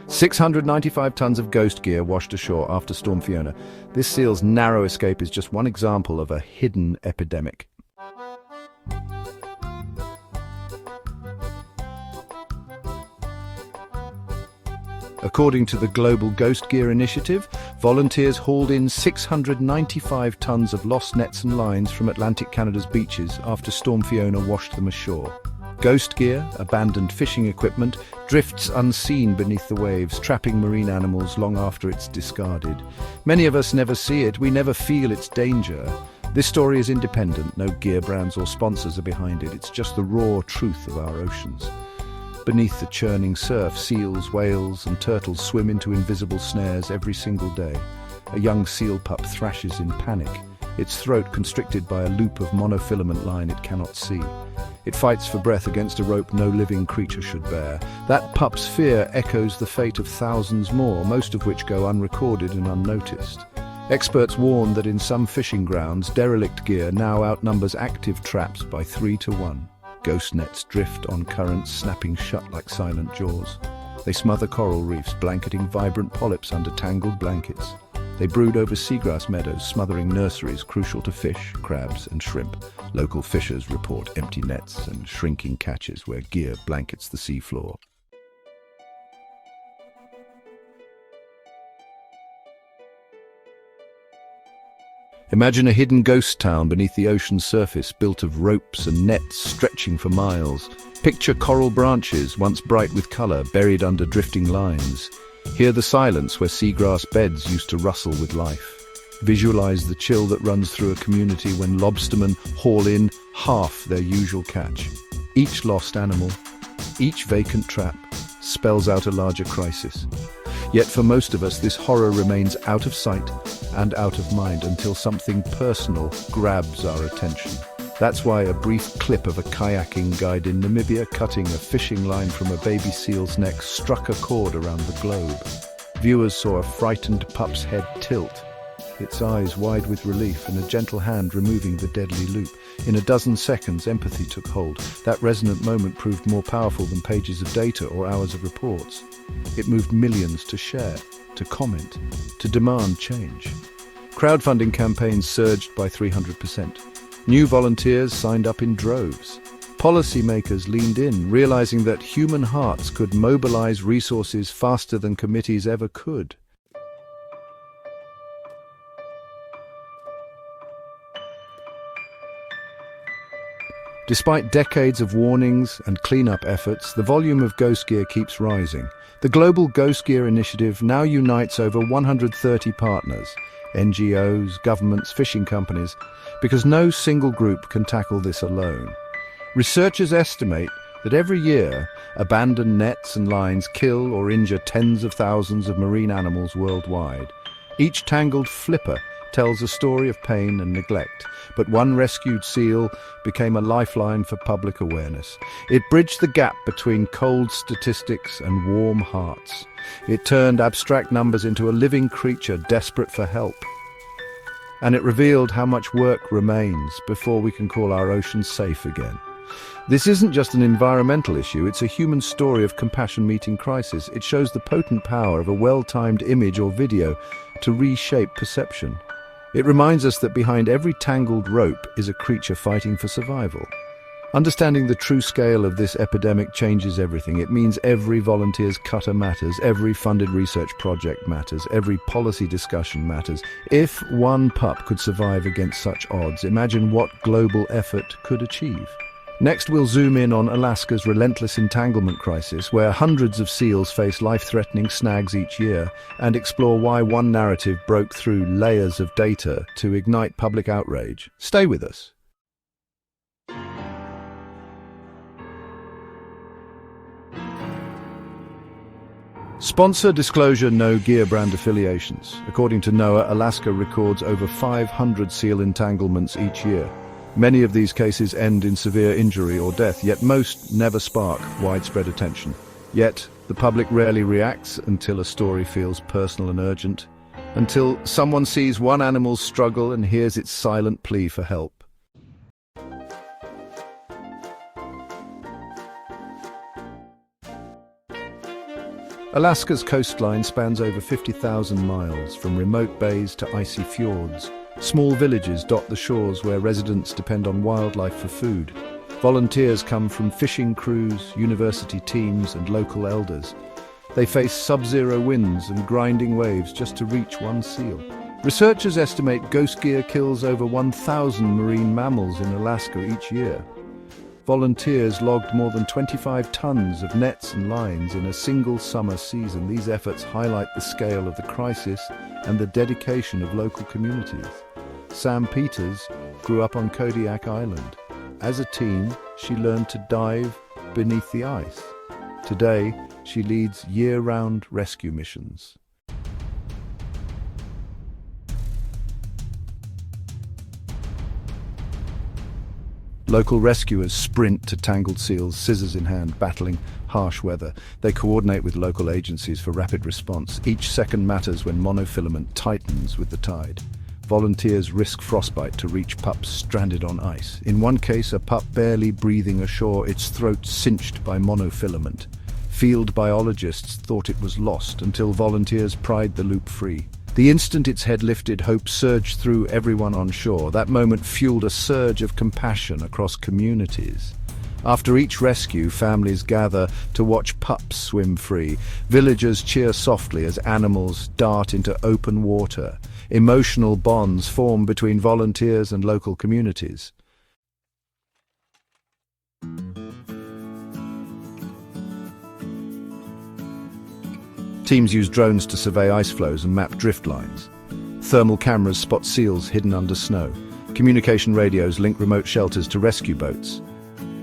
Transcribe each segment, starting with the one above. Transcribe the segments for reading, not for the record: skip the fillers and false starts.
695 tons of ghost gear washed ashore after Storm Fiona. This seal's narrow escape is just one example of a hidden epidemic. According to the Global Ghost Gear Initiative, volunteers hauled in 695 tons of lost nets and lines from Atlantic Canada's beaches after Storm Fiona washed them ashore. Ghost gear, abandoned fishing equipment, drifts unseen beneath the waves, trapping marine animals long after it's discarded. Many of us never see it, we never feel its danger. This story is independent, no gear brands or sponsors are behind it, it's just the raw truth of our oceans. Beneath the churning surf, seals, whales and turtles swim into invisible snares every single day. A young seal pup thrashes in panic, its throat constricted by a loop of monofilament line it cannot see. It fights for breath against a rope no living creature should bear. That pup's fear echoes the fate of thousands more, most of which go unrecorded and unnoticed. Experts warn that in some fishing grounds, derelict gear now outnumbers active traps by 3 to 1. Ghost nets drift on currents, snapping shut like silent jaws. They smother coral reefs, blanketing vibrant polyps under tangled blankets. They brood over seagrass meadows, smothering nurseries crucial to fish, crabs and shrimp. Local fishers report empty nets and shrinking catches where gear blankets the seafloor. Imagine a hidden ghost town beneath the ocean's surface, built of ropes and nets stretching for miles. Picture coral branches, once bright with color, buried under drifting lines. Hear the silence where seagrass beds used to rustle with life. Visualize the chill that runs through a community when lobstermen haul in half their usual catch. Each lost animal, each vacant trap, spells out a larger crisis. Yet for most of us, this horror remains out of sight and out of mind until something personal grabs our attention. That's why a brief clip of a kayaking guide in Namibia cutting a fishing line from a baby seal's neck struck a chord around the globe. Viewers saw a frightened pup's head tilt, its eyes wide with relief, and a gentle hand removing the deadly loop. In a dozen seconds, empathy took hold. That resonant moment proved more powerful than pages of data or hours of reports. It moved millions to share, to comment, to demand change. Crowdfunding campaigns surged by 300%. New volunteers signed up in droves. Policymakers leaned in, realizing that human hearts could mobilize resources faster than committees ever could. Despite decades of warnings and cleanup efforts, the volume of ghost gear keeps rising. The Global Ghost Gear Initiative now unites over 130 partners, NGOs, governments, fishing companies, because no single group can tackle this alone. Researchers estimate that every year, abandoned nets and lines kill or injure tens of thousands of marine animals worldwide. Each tangled flipper tells a story of pain and neglect, but one rescued seal became a lifeline for public awareness. It bridged the gap between cold statistics and warm hearts. It turned abstract numbers into a living creature desperate for help. And it revealed how much work remains before we can call our oceans safe again. This isn't just an environmental issue, it's a human story of compassion meeting crisis. It shows the potent power of a well-timed image or video to reshape perception. It reminds us that behind every tangled rope is a creature fighting for survival. Understanding the true scale of this epidemic changes everything. It means every volunteer's cutter matters, every funded research project matters, every policy discussion matters. If one pup could survive against such odds, imagine what global effort could achieve. Next, we'll zoom in on Alaska's relentless entanglement crisis, where hundreds of seals face life-threatening snags each year, and explore why one narrative broke through layers of data to ignite public outrage. Stay with us. Sponsor disclosure: no gear brand affiliations. According to NOAA, Alaska records over 500 seal entanglements each year. Many of these cases end in severe injury or death, yet most never spark widespread attention. Yet, the public rarely reacts until a story feels personal and urgent, until someone sees one animal's struggle and hears its silent plea for help. Alaska's coastline spans over 50,000 miles, from remote bays to icy fjords. Small villages dot the shores where residents depend on wildlife for food. Volunteers come from fishing crews, university teams, and local elders. They face sub-zero winds and grinding waves just to reach one seal. Researchers estimate ghost gear kills over 1,000 marine mammals in Alaska each year. Volunteers logged more than 25 tons of nets and lines in a single summer season. These efforts highlight the scale of the crisis and the dedication of local communities. Sam Peters grew up on Kodiak Island. As a teen, she learned to dive beneath the ice. Today, she leads year-round rescue missions. Local rescuers sprint to tangled seals, scissors in hand, battling harsh weather. They coordinate with local agencies for rapid response. Each second matters when monofilament tightens with the tide. Volunteers risk frostbite to reach pups stranded on ice. In one case, a pup barely breathing ashore, its throat cinched by monofilament. Field biologists thought it was lost until volunteers pried the loop free. The instant its head lifted, hope surged through everyone on shore. That moment fueled a surge of compassion across communities. After each rescue, families gather to watch pups swim free. Villagers cheer softly as animals dart into open water. Emotional bonds form between volunteers and local communities. Teams use drones to survey ice floes and map drift lines. Thermal cameras spot seals hidden under snow. Communication radios link remote shelters to rescue boats.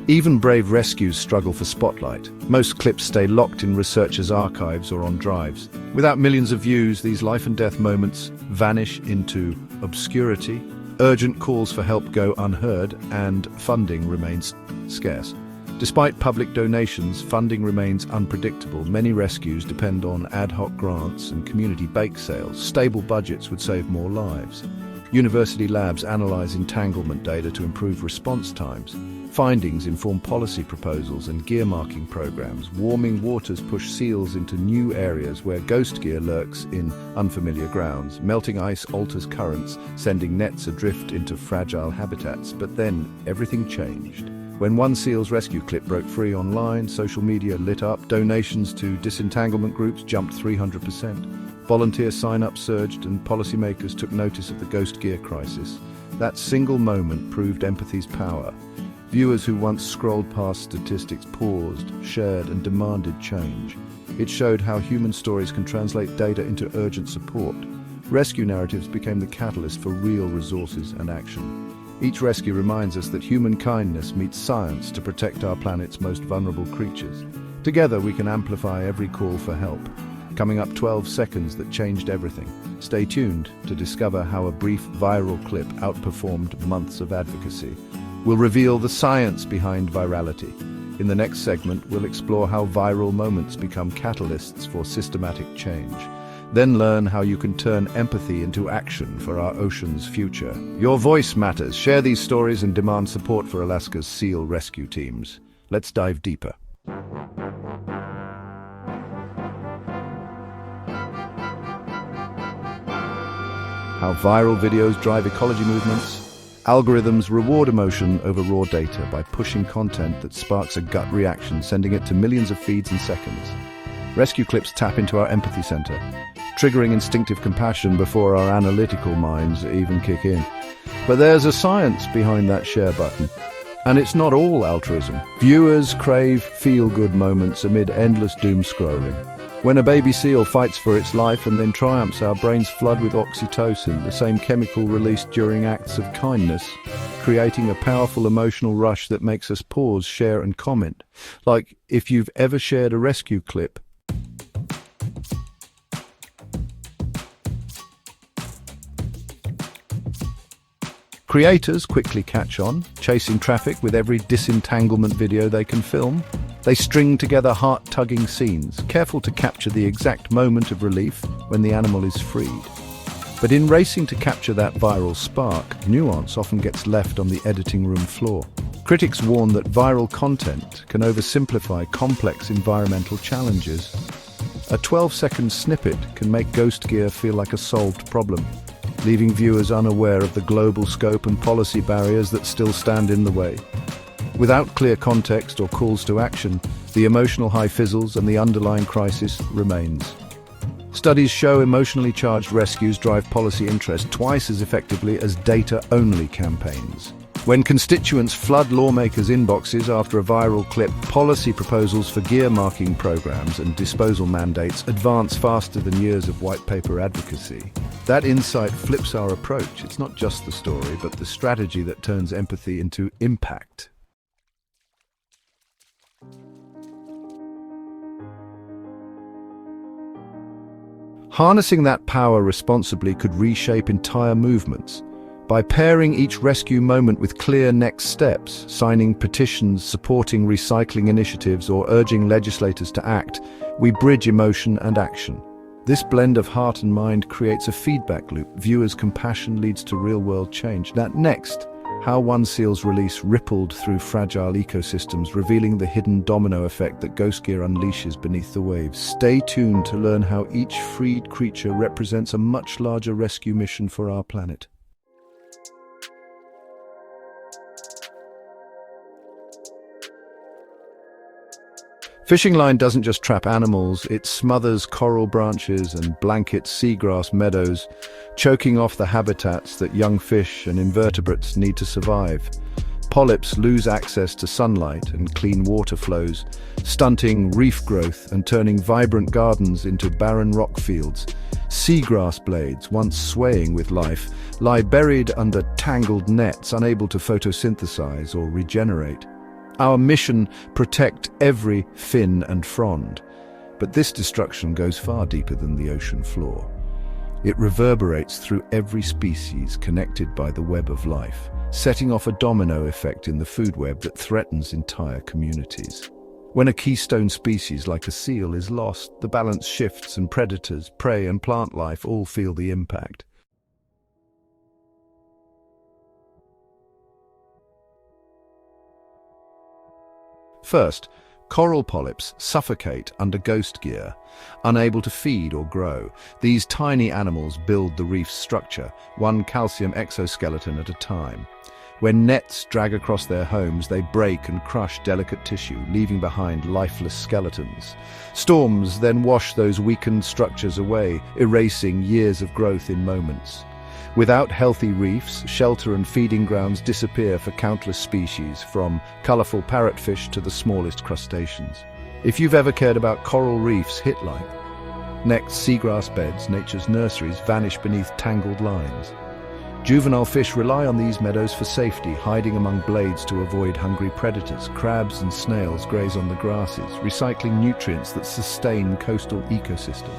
Even brave rescues struggle for spotlight. Most clips stay locked in researchers' archives or on drives. Without millions of views, these life-and-death moments vanish into obscurity. Urgent calls for help go unheard, and funding remains scarce. Despite public donations, funding remains unpredictable. Many rescues depend on ad hoc grants and community bake sales. Stable budgets would save more lives. University labs analyze entanglement data to improve response times. Findings inform policy proposals and gear marking programs. Warming waters push seals into new areas where ghost gear lurks in unfamiliar grounds. Melting ice alters currents, sending nets adrift into fragile habitats. But then, everything changed. When one seal's rescue clip broke free online, social media lit up. Donations to disentanglement groups jumped 300%. Volunteer sign-ups surged and policymakers took notice of the ghost gear crisis. That single moment proved empathy's power. Viewers who once scrolled past statistics paused, shared, and demanded change. It showed how human stories can translate data into urgent support. Rescue narratives became the catalyst for real resources and action. Each rescue reminds us that human kindness meets science to protect our planet's most vulnerable creatures. Together we can amplify every call for help. Coming up, 12 seconds that changed everything. Stay tuned to discover how a brief viral clip outperformed months of advocacy. We'll reveal the science behind virality. In the next segment, we'll explore how viral moments become catalysts for systematic change. Then learn how you can turn empathy into action for our ocean's future. Your voice matters. Share these stories and demand support for Alaska's SEAL rescue teams. Let's dive deeper. How viral videos drive ecology movements. Algorithms reward emotion over raw data by pushing content that sparks a gut reaction, sending it to millions of feeds in seconds. Rescue clips tap into our empathy center, triggering instinctive compassion before our analytical minds even kick in. But there's a science behind that share button, and it's not all altruism. Viewers crave feel-good moments amid endless doom scrolling. When a baby seal fights for its life and then triumphs, our brains flood with oxytocin, the same chemical released during acts of kindness, creating a powerful emotional rush that makes us pause, share, and comment. Like if you've ever shared a rescue clip, creators quickly catch on, chasing traffic with every disentanglement video they can film. They string together heart-tugging scenes, careful to capture the exact moment of relief when the animal is freed. But in racing to capture that viral spark, nuance often gets left on the editing room floor. Critics warn that viral content can oversimplify complex environmental challenges. A 12-second snippet can make ghost gear feel like a solved problem, leaving viewers unaware of the global scope and policy barriers that still stand in the way. Without clear context or calls to action, the emotional high fizzles and the underlying crisis remains. Studies show emotionally charged rescues drive policy interest twice as effectively as data-only campaigns. When constituents flood lawmakers' inboxes after a viral clip, policy proposals for gear marking programs and disposal mandates advance faster than years of white paper advocacy. That insight flips our approach. It's not just the story, but the strategy that turns empathy into impact. Harnessing that power responsibly could reshape entire movements. By pairing each rescue moment with clear next steps, signing petitions, supporting recycling initiatives, or urging legislators to act, we bridge emotion and action. This blend of heart and mind creates a feedback loop. Viewers' compassion leads to real-world change. That next, how one seal's release rippled through fragile ecosystems, revealing the hidden domino effect that ghost gear unleashes beneath the waves. Stay tuned to learn how each freed creature represents a much larger rescue mission for our planet. Fishing line doesn't just trap animals, it smothers coral branches and blankets seagrass meadows, choking off the habitats that young fish and invertebrates need to survive. Polyps lose access to sunlight and clean water flows, stunting reef growth and turning vibrant gardens into barren rock fields. Seagrass blades, once swaying with life, lie buried under tangled nets, unable to photosynthesize or regenerate. Our mission: protect every fin and frond. But this destruction goes far deeper than the ocean floor. It reverberates through every species connected by the web of life, setting off a domino effect in the food web that threatens entire communities. When a keystone species like a seal is lost, the balance shifts and predators, prey and plant life all feel the impact. First, coral polyps suffocate under ghost gear, unable to feed or grow. These tiny animals build the reef's structure, one calcium exoskeleton at a time. When nets drag across their homes, they break and crush delicate tissue, leaving behind lifeless skeletons. Storms then wash those weakened structures away, erasing years of growth in moments. Without healthy reefs, shelter and feeding grounds disappear for countless species, from colorful parrotfish to the smallest crustaceans. If you've ever cared about coral reefs, hit like. Next, seagrass beds, nature's nurseries, vanish beneath tangled lines. Juvenile fish rely on these meadows for safety, hiding among blades to avoid hungry predators. Crabs and snails graze on the grasses, recycling nutrients that sustain coastal ecosystems.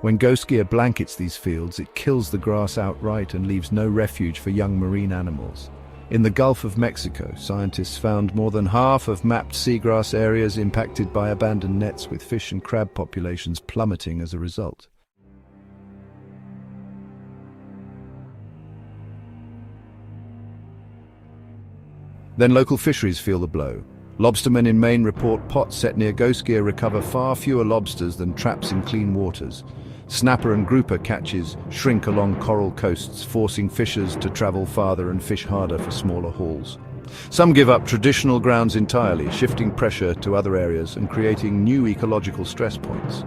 When ghost gear blankets these fields, it kills the grass outright and leaves no refuge for young marine animals. In the Gulf of Mexico, scientists found more than half of mapped seagrass areas impacted by abandoned nets, with fish and crab populations plummeting as a result. Then local fisheries feel the blow. Lobstermen in Maine report pots set near ghost gear recover far fewer lobsters than traps in clean waters. Snapper and grouper catches shrink along coral coasts, forcing fishers to travel farther and fish harder for smaller hauls. Some give up traditional grounds entirely, shifting pressure to other areas and creating new ecological stress points.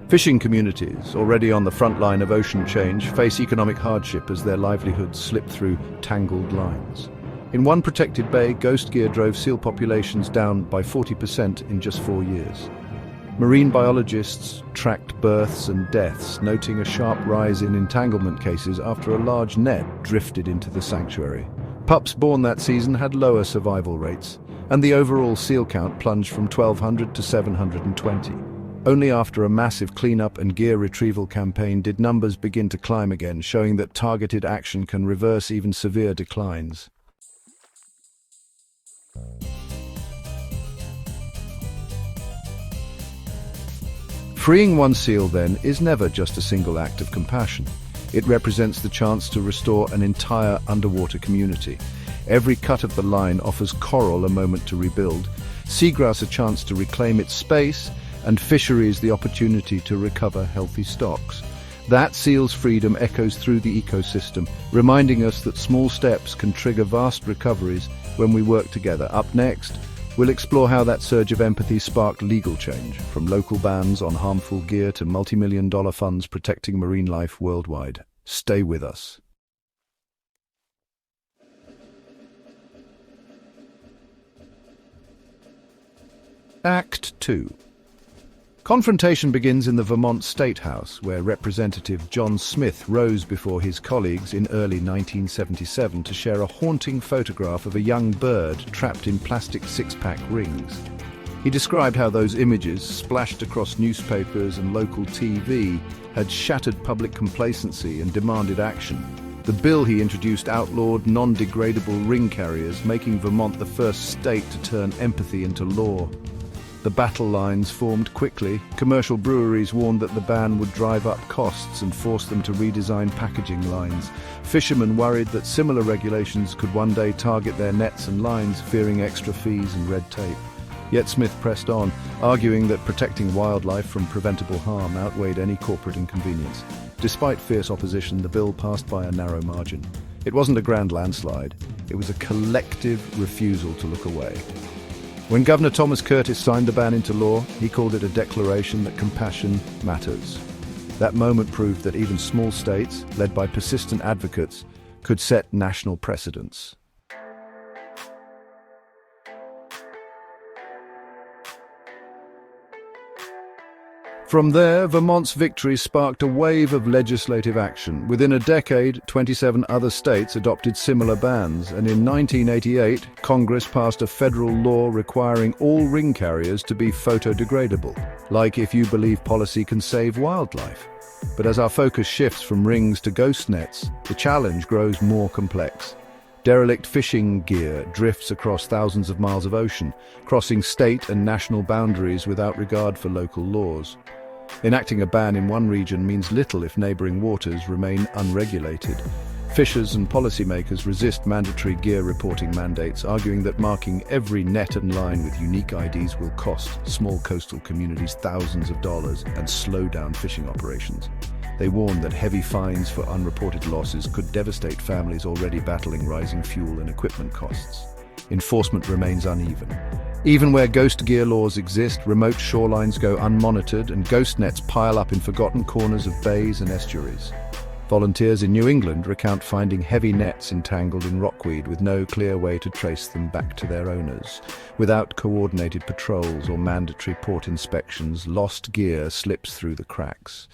Fishing communities, already on the front line of ocean change, face economic hardship as their livelihoods slip through tangled lines. In one protected bay, ghost gear drove seal populations down by 40% in just 4 years. Marine biologists tracked births and deaths, noting a sharp rise in entanglement cases after a large net drifted into the sanctuary. Pups born that season had lower survival rates, and the overall seal count plunged from 1,200 to 720. Only after a massive cleanup and gear retrieval campaign did numbers begin to climb again, showing that targeted action can reverse even severe declines. Freeing one seal, then, is never just a single act of compassion. It represents the chance to restore an entire underwater community. Every cut of the line offers coral a moment to rebuild, seagrass a chance to reclaim its space, and fisheries the opportunity to recover healthy stocks. That seal's freedom echoes through the ecosystem, reminding us that small steps can trigger vast recoveries when we work together. Up next, we'll explore how that surge of empathy sparked legal change, from local bans on harmful gear to multi-million-dollar funds protecting marine life worldwide. Stay with us. Act 2. Confrontation begins in the Vermont State House, where Representative John Smith rose before his colleagues in early 1977 to share a haunting photograph of a young bird trapped in plastic six-pack rings. He described how those images, splashed across newspapers and local TV, had shattered public complacency and demanded action. The bill he introduced outlawed non-degradable ring carriers, making Vermont the first state to turn empathy into law. The battle lines formed quickly. Commercial breweries warned that the ban would drive up costs and force them to redesign packaging lines. Fishermen worried that similar regulations could one day target their nets and lines, fearing extra fees and red tape. Yet Smith pressed on, arguing that protecting wildlife from preventable harm outweighed any corporate inconvenience. Despite fierce opposition, the bill passed by a narrow margin. It wasn't a grand landslide. It was a collective refusal to look away. When Governor Thomas Curtis signed the ban into law, he called it a declaration that compassion matters. That moment proved that even small states, led by persistent advocates, could set national precedents. From there, Vermont's victory sparked a wave of legislative action. Within a decade, 27 other states adopted similar bans, and in 1988, Congress passed a federal law requiring all ring carriers to be photodegradable, like if you believe policy can save wildlife. But as our focus shifts from rings to ghost nets, the challenge grows more complex. Derelict fishing gear drifts across thousands of miles of ocean, crossing state and national boundaries without regard for local laws. Enacting a ban in one region means little if neighboring waters remain unregulated. Fishers and policymakers resist mandatory gear reporting mandates, arguing that marking every net and line with unique IDs will cost small coastal communities thousands of dollars and slow down fishing operations. They warn that heavy fines for unreported losses could devastate families already battling rising fuel and equipment costs. Enforcement remains uneven. Even where ghost gear laws exist, remote shorelines go unmonitored and ghost nets pile up in forgotten corners of bays and estuaries. Volunteers in New England recount finding heavy nets entangled in rockweed with no clear way to trace them back to their owners. Without coordinated patrols or mandatory port inspections, lost gear slips through the cracks.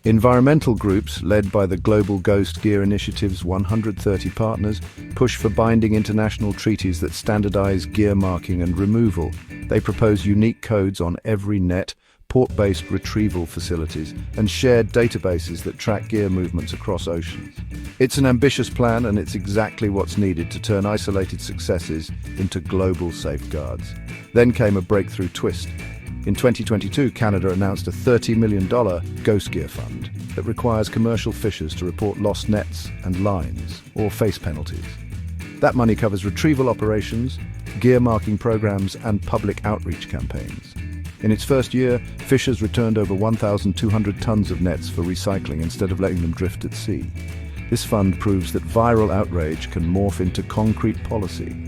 Environmental groups, led by the Global Ghost Gear Initiative's 130 partners, push for binding international treaties that standardize gear marking and removal. They propose unique codes on every net, port-based retrieval facilities, and shared databases that track gear movements across oceans. It's an ambitious plan, and it's exactly what's needed to turn isolated successes into global safeguards. Then came a breakthrough twist. In 2022, Canada announced a $30 million ghost gear fund that requires commercial fishers to report lost nets and lines, or face penalties. That money covers retrieval operations, gear marking programs, and public outreach campaigns. In its first year, fishers returned over 1,200 tons of nets for recycling instead of letting them drift at sea. This fund proves that viral outrage can morph into concrete policy.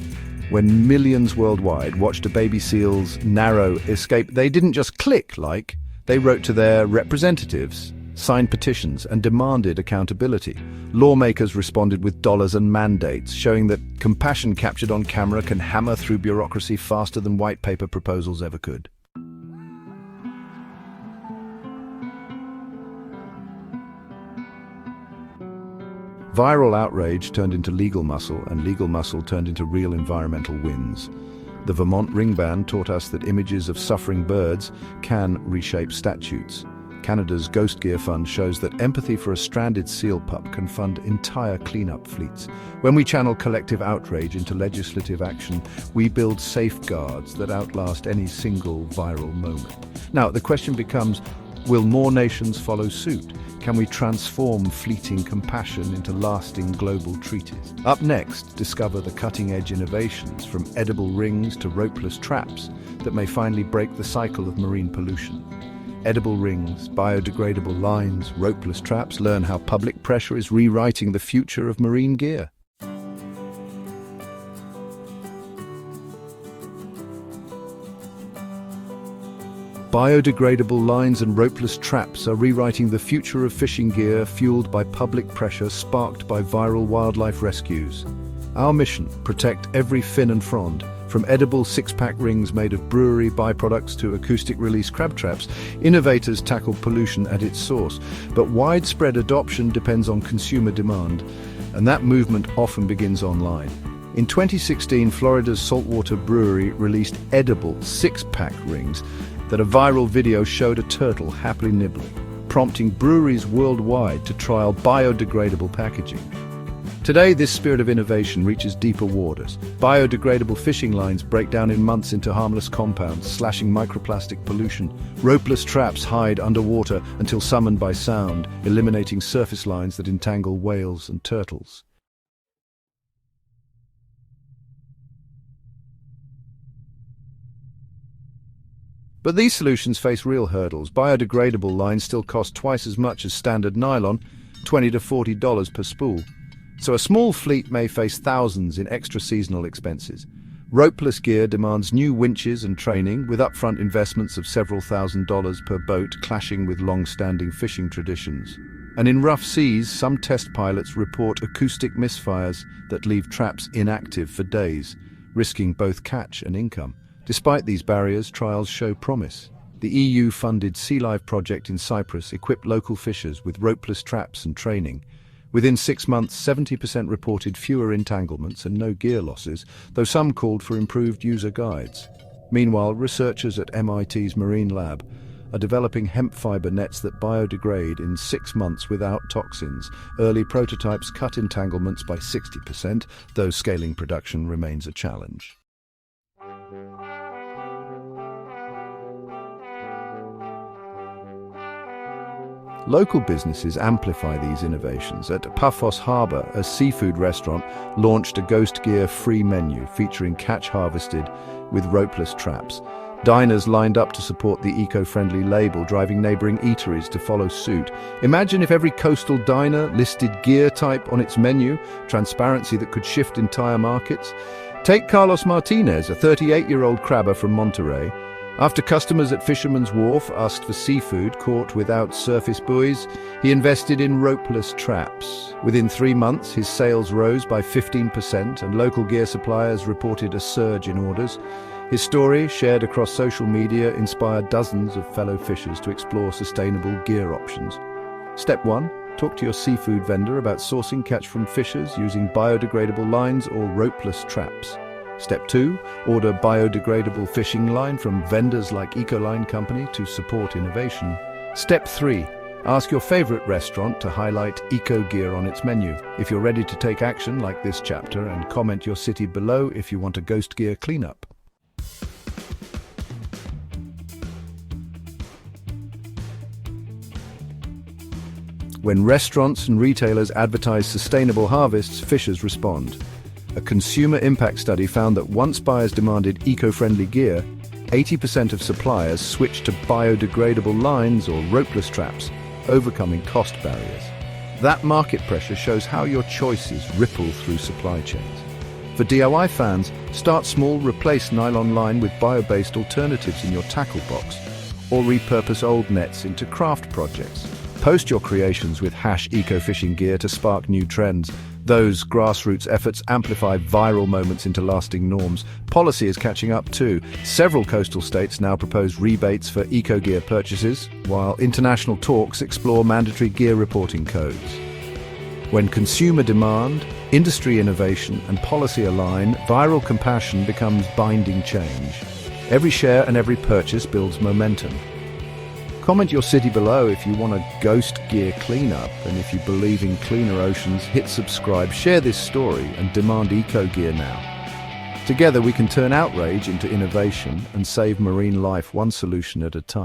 When millions worldwide watched a baby seal's narrow escape, they didn't just click like, they wrote to their representatives, signed petitions, and demanded accountability. Lawmakers responded with dollars and mandates, showing that compassion captured on camera can hammer through bureaucracy faster than white paper proposals ever could. Viral outrage turned into legal muscle, and legal muscle turned into real environmental wins. The Vermont ring ban taught us that images of suffering birds can reshape statutes. Canada's Ghost Gear Fund shows that empathy for a stranded seal pup can fund entire cleanup fleets. When we channel collective outrage into legislative action, we build safeguards that outlast any single viral moment. Now, the question becomes, Will more nations follow suit? Can we transform fleeting compassion into lasting global treaties? Up next, discover the cutting-edge innovations from edible rings to ropeless traps that may finally break the cycle of marine pollution. Edible rings, biodegradable lines, ropeless traps. Learn how public pressure is rewriting the future of marine gear. Biodegradable lines and ropeless traps are rewriting the future of fishing gear, fueled by public pressure sparked by viral wildlife rescues. Our mission: protect every fin and frond. From edible six-pack rings made of brewery byproducts to acoustic-release crab traps, innovators tackle pollution at its source. But widespread adoption depends on consumer demand, and that movement often begins online. In 2016, Florida's saltwater brewery released edible six-pack rings that a viral video showed a turtle happily nibbling, prompting breweries worldwide to trial biodegradable packaging. Today, this spirit of innovation reaches deeper waters. Biodegradable fishing lines break down in months into harmless compounds, slashing microplastic pollution. Ropeless traps hide underwater until summoned by sound, eliminating surface lines that entangle whales and turtles. But these solutions face real hurdles. Biodegradable lines still cost twice as much as standard nylon, $20 to $40 per spool. So a small fleet may face thousands in extra seasonal expenses. Ropeless gear demands new winches and training, with upfront investments of several $1,000s per boat, clashing with long-standing fishing traditions. And in rough seas, some test pilots report acoustic misfires that leave traps inactive for days, risking both catch and income. Despite these barriers, trials show promise. The EU-funded Sea Life project in Cyprus equipped local fishers with ropeless traps and training. Within 6 months, 70% reported fewer entanglements and no gear losses, though some called for improved user guides. Meanwhile, researchers at MIT's Marine Lab are developing hemp fiber nets that biodegrade in 6 months without toxins. Early prototypes cut entanglements by 60%, though scaling production remains a challenge. Local businesses amplify these innovations. At Paphos Harbour, a seafood restaurant launched a Ghost Gear-free menu featuring catch harvested with ropeless traps. Diners lined up to support the eco-friendly label, driving neighbouring eateries to follow suit. Imagine if every coastal diner listed gear type on its menu, transparency that could shift entire markets. Take Carlos Martinez, a 38-year-old crabber from Monterey. After customers at Fisherman's Wharf asked for seafood caught without surface buoys, he invested in ropeless traps. Within 3 months, his sales rose by 15%, and local gear suppliers reported a surge in orders. His story, shared across social media, inspired dozens of fellow fishers to explore sustainable gear options. Step 1. Talk to your seafood vendor about sourcing catch from fishers using biodegradable lines or ropeless traps. Step 2. Order biodegradable fishing line from vendors like Ecoline Company to support innovation. Step 3. Ask your favorite restaurant to highlight eco gear on its menu. If you're ready to take action like this chapter, and comment your city below if you want a Ghost Gear cleanup. When restaurants and retailers advertise sustainable harvests, fishers respond. A consumer impact study found that once buyers demanded eco-friendly gear, 80% of suppliers switched to biodegradable lines or ropeless traps, overcoming cost barriers. That market pressure shows how your choices ripple through supply chains. For DIY fans, start small, replace nylon line with bio-based alternatives in your tackle box, or repurpose old nets into craft projects. Post your creations with #EcoFishing Gear to spark new trends. Those grassroots efforts amplify viral moments into lasting norms. Policy is catching up too. Several coastal states now propose rebates for eco-gear purchases, while international talks explore mandatory gear reporting codes. When consumer demand, industry innovation, and policy align, viral compassion becomes binding change. Every share and every purchase builds momentum. Comment your city below if you want a Ghost Gear cleanup, and if you believe in cleaner oceans, hit subscribe, share this story, and demand eco gear now. Together we can turn outrage into innovation and save marine life one solution at a time.